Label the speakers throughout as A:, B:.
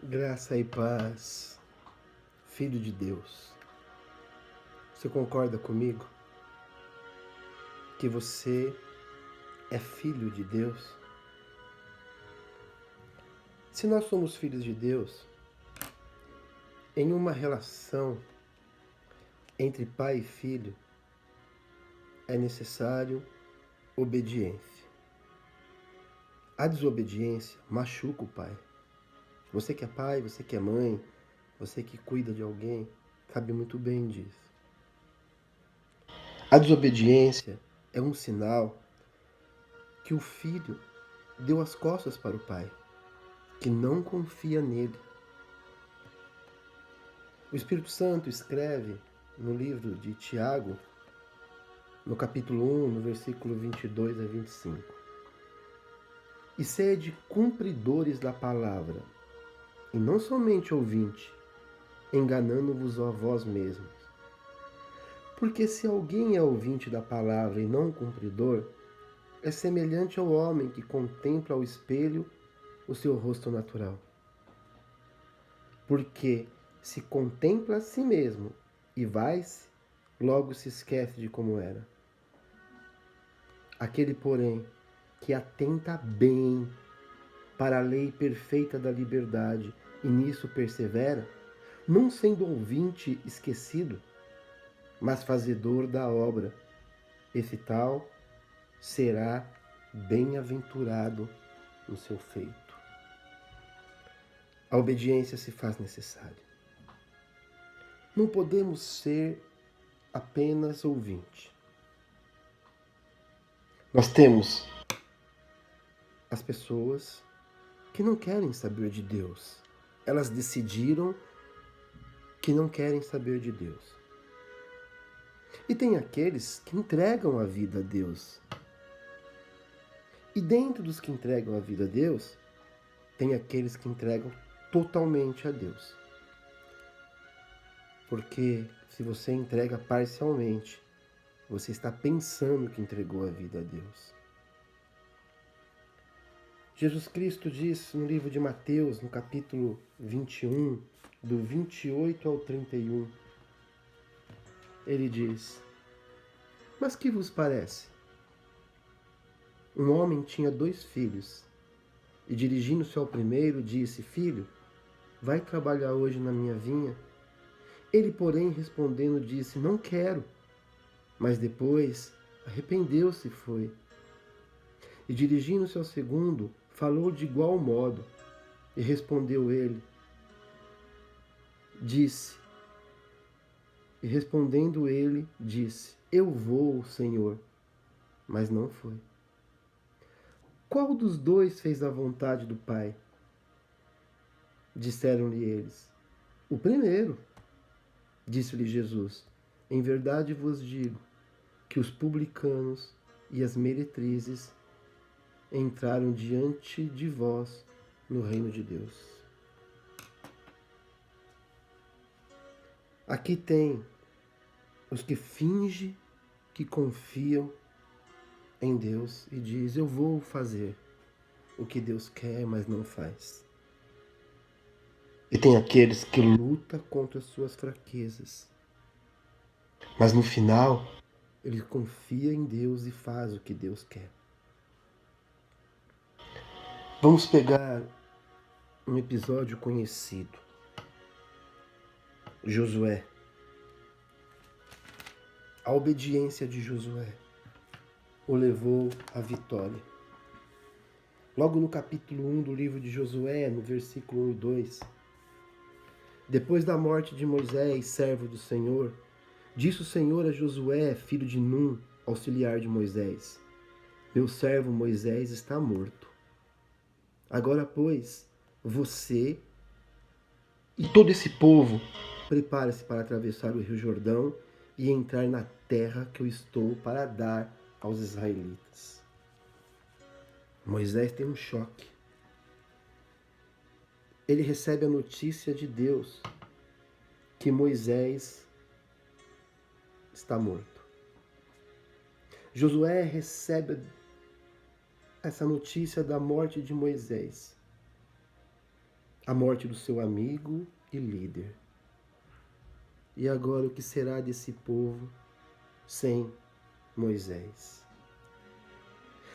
A: Graça e paz, Filho de Deus. Você concorda comigo que você é filho de Deus? Se nós somos filhos de Deus, em uma relação entre pai e filho, é necessário obediência. A desobediência machuca o pai. Você que é pai, você que é mãe, você que cuida de alguém, sabe muito bem disso. A desobediência é um sinal que o filho deu as costas para o pai, que não confia nele. O Espírito Santo escreve no livro de Tiago, no capítulo 1, no versículo 22 a 25. E sede cumpridores da palavra, e não somente ouvinte, enganando-vos a vós mesmos. Porque se alguém é ouvinte da palavra e não cumpridor, é semelhante ao homem que contempla ao espelho o seu rosto natural. Porque se contempla a si mesmo e vai-se, logo se esquece de como era. Aquele, porém, que atenta bem para a lei perfeita da liberdade e nisso persevera, não sendo ouvinte esquecido, mas fazedor da obra, esse tal será bem-aventurado no seu feito. A obediência se faz necessária. Não podemos ser apenas ouvinte. Nós temos as pessoas que não querem saber de Deus. Elas decidiram que não querem saber de Deus. E tem aqueles que entregam a vida a Deus. E dentro dos que entregam a vida a Deus, tem aqueles que entregam totalmente a Deus. Porque se você entrega parcialmente, você está pensando que entregou a vida a Deus. Jesus Cristo diz no livro de Mateus, no capítulo 21, do 28 ao 31, ele diz: Mas que vos parece? Um homem tinha 2 filhos, e dirigindo-se ao primeiro, disse: Filho, vai trabalhar hoje na minha vinha? Ele, porém, respondendo, disse: Não quero. Mas depois arrependeu-se e foi. E dirigindo-se ao segundo, falou de igual modo. E respondeu ele, disse, e respondendo ele, disse: Eu vou, Senhor. Mas não foi. Qual dos 2 fez a vontade do Pai? Disseram-lhe eles: O primeiro. Disse-lhe Jesus: Em verdade vos digo que os publicanos e as meretrizes entraram diante de vós no reino de Deus. Aqui tem os que fingem que confiam em Deus e diz: eu vou fazer o que Deus quer, mas não faz. E tem aqueles que lutam contra as suas fraquezas, mas no final ele confia em Deus e faz o que Deus quer. Vamos pegar um episódio conhecido. Josué. A obediência de Josué o levou à vitória. Logo no capítulo 1 do livro de Josué, no versículo 1 e 2, depois da morte de Moisés, servo do Senhor, disse o Senhor a Josué, filho de Num, auxiliar de Moisés: Meu servo Moisés está morto. Agora, pois, você e todo esse povo, prepare-se para atravessar o rio Jordão e entrar na terra que eu estou para dar aos israelitas. Moisés tem um choque. Ele recebe a notícia de Deus que Moisés está morto. Josué recebe essa notícia da morte de Moisés. a morte do seu amigo e líder. E agora o que será desse povo sem Moisés?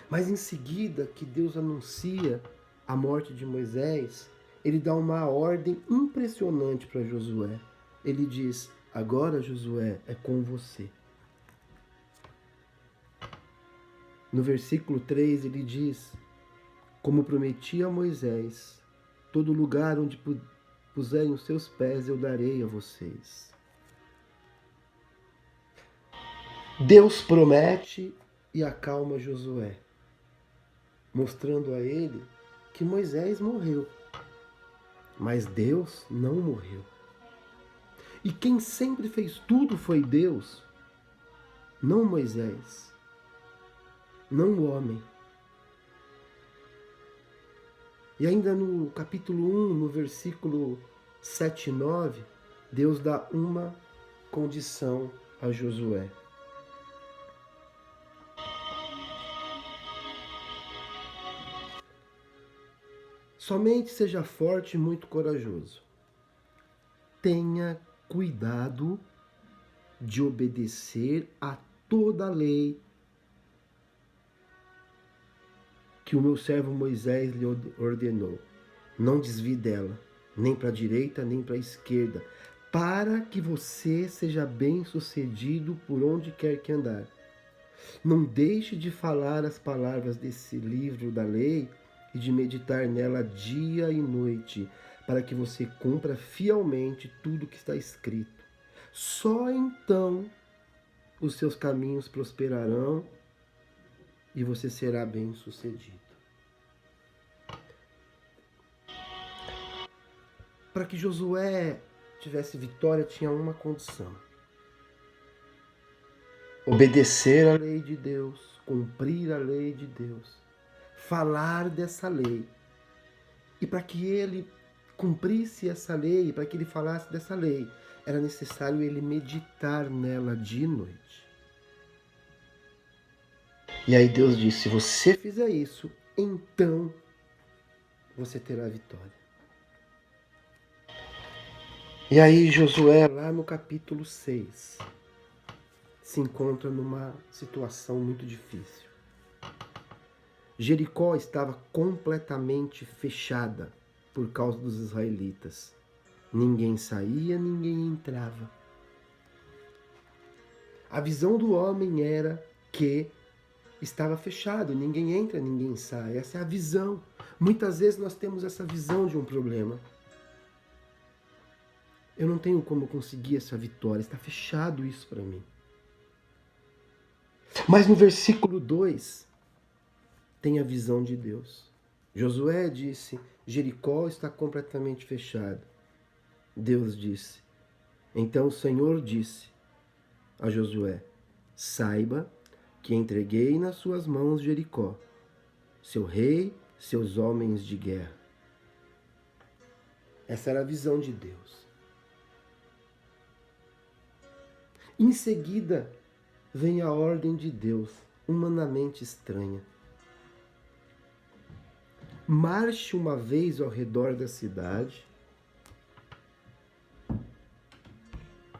A: Mas em seguida que Deus anuncia a morte de Moisés, ele dá uma ordem impressionante para Josué. Ele diz: agora, Josué, é com você. No versículo 3 ele diz: como prometi a Moisés, todo lugar onde puserem os seus pés eu darei a vocês. Deus promete e acalma Josué, mostrando a ele que Moisés morreu, mas Deus não morreu. E quem sempre fez tudo foi Deus, não Moisés, não o homem. E ainda no capítulo 1, no versículo 7 e 9, Deus dá uma condição a Josué. Somente seja forte e muito corajoso. Tenha cuidado de obedecer a toda a lei que o meu servo Moisés lhe ordenou. Não desvie dela, nem para a direita, nem para a esquerda, para que você seja bem-sucedido por onde quer que andar. Não deixe de falar as palavras desse livro da lei e de meditar nela dia e noite, para que você cumpra fielmente tudo que está escrito. Só então os seus caminhos prosperarão e você será bem-sucedido. Para que Josué tivesse vitória, tinha uma condição: obedecer a lei de Deus, cumprir a lei de Deus, falar dessa lei. E para que ele cumprisse essa lei, para que ele falasse dessa lei, era necessário ele meditar nela dia e noite. E aí Deus disse: se você fizer isso, então você terá vitória. E aí Josué, lá no capítulo 6, se encontra numa situação muito difícil. Jericó estava completamente fechada por causa dos israelitas. Ninguém saía, ninguém entrava. A visão do homem era que estava fechado, ninguém entra, ninguém sai. Essa é a visão. Muitas vezes nós temos essa visão de um problema. Eu não tenho como conseguir essa vitória, está fechado isso para mim. Mas no versículo 2 tem a visão de Deus. Josué disse: Jericó está completamente fechado. Deus disse. Então o Senhor disse a Josué: saiba que entreguei nas suas mãos Jericó, seu rei, seus homens de guerra. Essa era a visão de Deus. Em seguida, vem a ordem de Deus, humanamente estranha. Marche uma vez ao redor da cidade,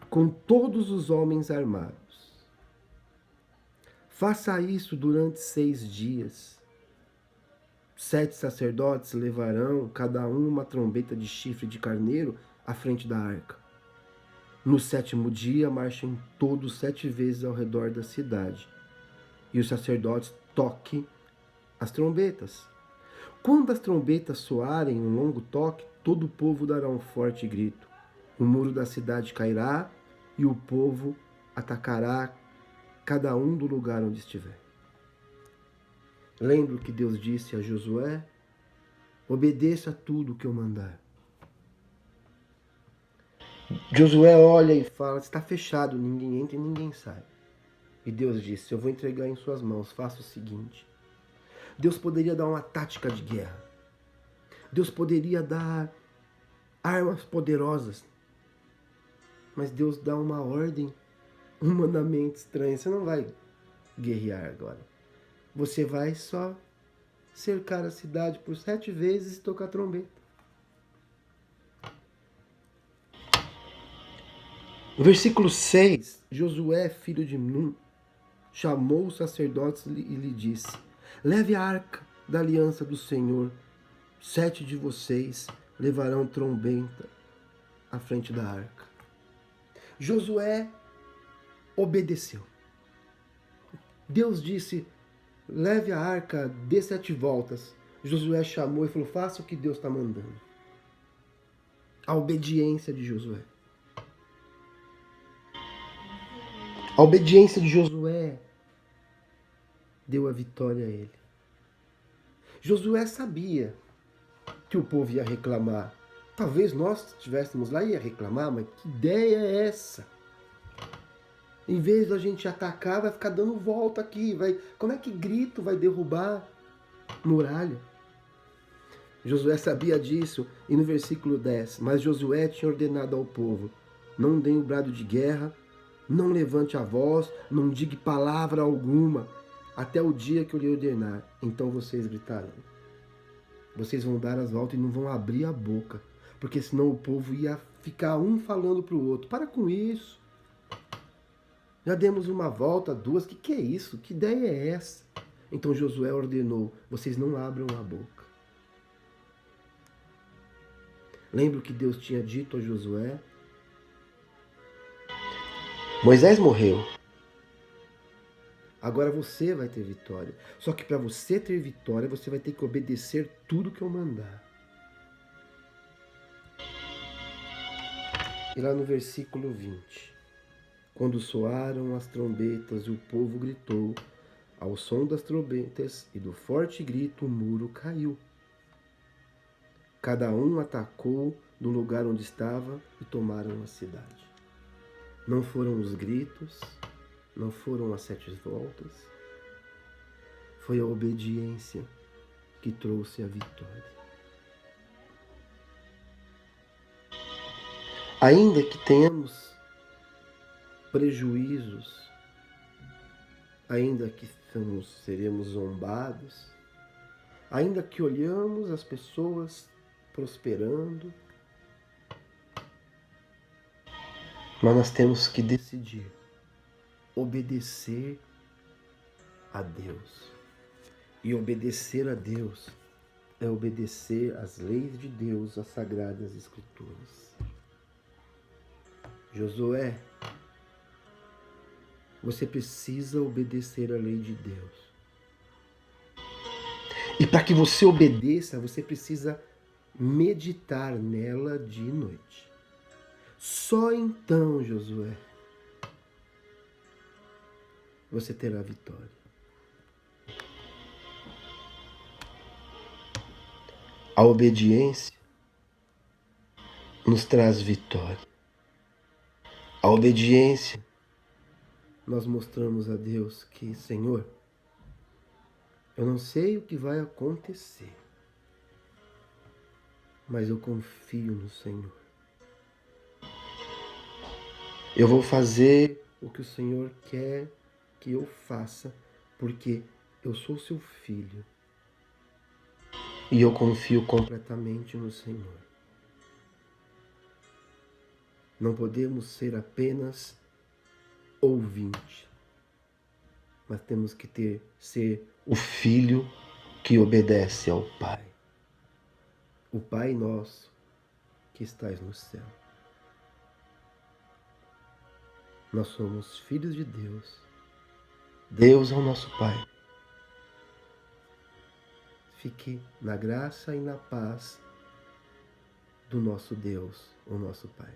A: com todos os homens armados. Faça isso durante 6 dias. 7 sacerdotes levarão, cada um, uma trombeta de chifre de carneiro à frente da arca. No 7º dia, marchem todos 7 vezes ao redor da cidade. E os sacerdotes toquem as trombetas. Quando as trombetas soarem um longo toque, todo o povo dará um forte grito. O muro da cidade cairá e o povo atacará cada um do lugar onde estiver. Lembra o que Deus disse a Josué? Obedeça a tudo que eu mandar. Josué olha e fala: está fechado, ninguém entra e ninguém sai. E Deus disse: eu vou entregar em suas mãos, faça o seguinte. Deus poderia dar uma tática de guerra. Deus poderia dar armas poderosas. Mas Deus dá uma ordem humanamente estranha. Você não vai guerrear agora. Você vai só cercar a cidade por 7 vezes e tocar trombeta. No versículo 6, Josué, filho de Nun, chamou os sacerdotes e lhe disse: leve a arca da aliança do Senhor. 7 de vocês levarão trombeta à frente da arca. Josué obedeceu. Deus disse: leve a arca, dê 7 voltas. Josué chamou e falou: faça o que Deus está mandando. A obediência de Josué. A obediência de Josué deu a vitória a ele. Josué sabia que o povo ia reclamar. Talvez nós estivéssemos lá e ia reclamar, mas que ideia é essa? Em vez da gente atacar, vai ficar dando volta aqui. Como é que grito vai derrubar muralha? Josué sabia disso e no versículo 10, mas Josué tinha ordenado ao povo: não deem o brado de guerra, não levante a voz, não diga palavra alguma, até o dia que eu lhe ordenar. Então vocês gritarão. Vocês vão dar as voltas e não vão abrir a boca, porque senão o povo ia ficar um falando para o outro: para com isso. Já demos uma volta, 2, que é isso? Que ideia é essa? Então Josué ordenou: vocês não abram a boca. Lembra o que Deus tinha dito a Josué? Moisés morreu. Agora você vai ter vitória. Só que para você ter vitória, você vai ter que obedecer tudo que eu mandar. E lá no versículo 20. Quando soaram as trombetas e o povo gritou, ao som das trombetas e do forte grito, o muro caiu. Cada um atacou do lugar onde estava e tomaram a cidade. Não foram os gritos, não foram as 7 voltas, foi a obediência que trouxe a vitória. Ainda que tenhamos prejuízos, ainda que seremos zombados, ainda que olhamos as pessoas prosperando, mas nós temos que decidir obedecer a Deus. E obedecer a Deus é obedecer às leis de Deus, às sagradas escrituras. Josué, você precisa obedecer à lei de Deus. E para que você obedeça, você precisa meditar nela dia e noite. Só então, Josué, você terá vitória. A obediência nos traz vitória. A obediência, nós mostramos a Deus que, Senhor, eu não sei o que vai acontecer, mas eu confio no Senhor. Eu vou fazer o que o Senhor quer que eu faça, porque eu sou seu filho. E eu confio completamente no Senhor. Não podemos ser apenas ouvinte, mas temos que ser o filho que obedece ao Pai. O Pai nosso que estás no céu. Nós somos filhos de Deus. Deus é o nosso Pai. Fique na graça e na paz do nosso Deus, o nosso Pai.